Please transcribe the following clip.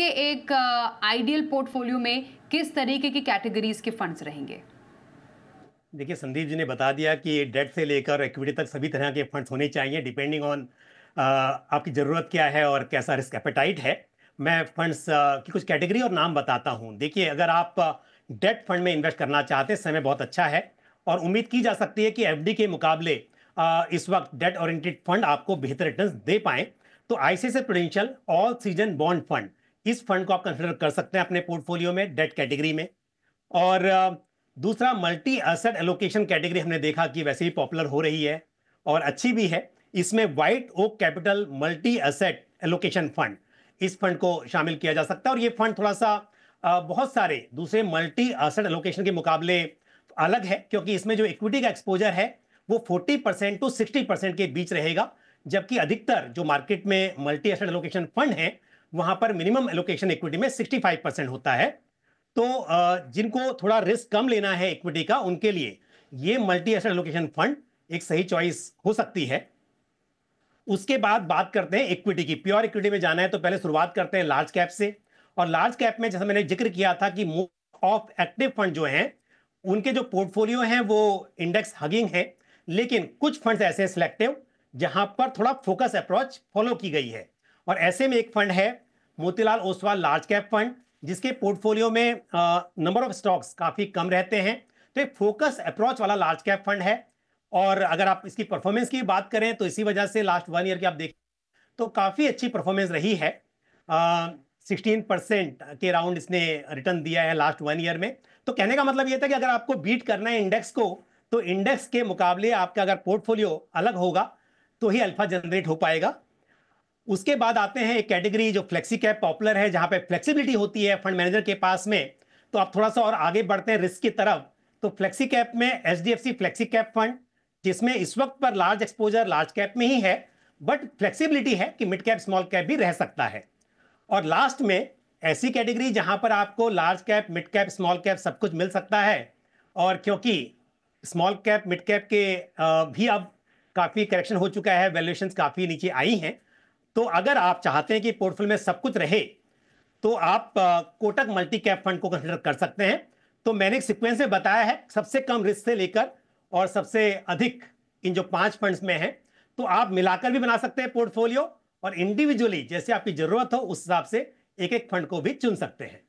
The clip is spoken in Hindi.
आपके एक आइडियल पोर्टफोलियो में किस तरीके की कैटेगरीज के फंड्स रहेंगे? देखिए, संदीप जी ने बता दिया कि डेट से लेकर इक्विटी तक सभी तरह के फंड्स होने चाहिए डिपेंडिंग ऑन आपकी ज़रूरत क्या है और कैसा रिस्क एपेटाइट है। मैं फंड्स की कुछ कैटेगरी और नाम बताता हूँ। देखिए, अगर आप डेट फंड में इन्वेस्ट करना चाहते हैं, समय बहुत अच्छा है और उम्मीद की जा सकती है कि एफडी के मुकाबले इस वक्त डेट ओरिएंटेड फंड आपको बेहतर रिटर्न्स दे पाएं। तो ICICI prudential all season bond fund, इस फंड को आप कंसिडर कर सकते हैं अपने पोर्टफोलियो में डेट कैटेगरी में। और दूसरा, मल्टी एसेट एलोकेशन कैटेगरी हमने देखा कि वैसे ही पॉपुलर हो रही है और अच्छी भी है। इसमें white oak capital multi asset allocation fund, इस फंड को शामिल किया जा सकता है। और ये फंड थोड़ा सा बहुत सारे दूसरे मल्टी एसेट एलोकेशन के मुकाबले अलग है, क्योंकि इसमें जो इक्विटी का एक्सपोजर है वो 40% टू 60% के बीच रहेगा, जबकि अधिकतर जो मार्केट में मल्टी एसेट एलोकेशन फंड है वहां पर मिनिमम एलोकेशन इक्विटी में 65% होता है। तो जिनको थोड़ा रिस्क कम लेना है इक्विटी का, उनके लिए ये मल्टी एसेट एलोकेशन फंड एक सही चॉइस हो सकती है। उसके बाद बात करते हैं इक्विटी की। प्योर इक्विटी में जाना है तो पहले शुरुआत करते हैं लार्ज कैप से। और लार्ज कैप में जैसा मैंने जिक्र किया था कि मोस्ट ऑफ एक्टिव फंड जो हैं उनके जो पोर्टफोलियो हैं वो इंडेक्स हगिंग है, लेकिन कुछ फंड्स ऐसे सिलेक्टिव जहां पर थोड़ा फोकस अप्रोच फॉलो की गई है। और ऐसे में एक फंड है Motilal Oswal large cap fund, जिसके पोर्टफोलियो में नंबर ऑफ स्टॉक्स काफी कम रहते हैं। तो एक फोकस अप्रोच वाला लार्ज कैप फंड है। और अगर आप इसकी परफॉर्मेंस की बात करें तो इसी वजह से लास्ट 1 ईयर की आप देखें तो काफी अच्छी परफॉर्मेंस रही है। 16% के राउंड इसने रिटर्न दिया है लास्ट 1 ईयर में। तो कहने का मतलब यह था कि अगर आपको बीट करना है इंडेक्स को, तो इंडेक्स के मुकाबले आपका अगर पोर्टफोलियो अलग होगा तो ही अल्फा जनरेट हो पाएगा। उसके बाद आते हैं एक कैटेगरी जो फ्लेक्सी कैप पॉपुलर है, जहां पे फ्लेक्सिबिलिटी होती है फंड मैनेजर के पास में। तो आप थोड़ा सा और आगे बढ़ते हैं रिस्क की तरफ। तो फ्लेक्सी कैप में एचडीएफसी फ्लेक्सी कैप फंड, जिसमें इस वक्त पर लार्ज एक्सपोजर लार्ज कैप में ही है, बट फ्लेक्सिबिलिटी है कि मिड कैप स्मॉल कैप भी रह सकता है। और लास्ट में ऐसी कैटेगरी जहां पर आपको large cap mid cap small cap सब कुछ मिल सकता है। और क्योंकि स्मॉल कैप मिड कैप के भी अब काफी करेक्शन हो चुका है, वैल्यूएशंस काफी नीचे आई हैं। तो अगर आप चाहते हैं कि पोर्टफोलियो में सब कुछ रहे तो आप कोटक मल्टी कैप फंड को कंसिडर कर सकते हैं। तो मैंने एक सीक्वेंस में बताया है सबसे कम रिस्क से लेकर और सबसे अधिक इन जो 5 फंड्स में है। तो आप मिलाकर भी बना सकते हैं पोर्टफोलियो और इंडिविजुअली जैसे आपकी जरूरत हो उस हिसाब से एक एक फंड को भी चुन सकते हैं।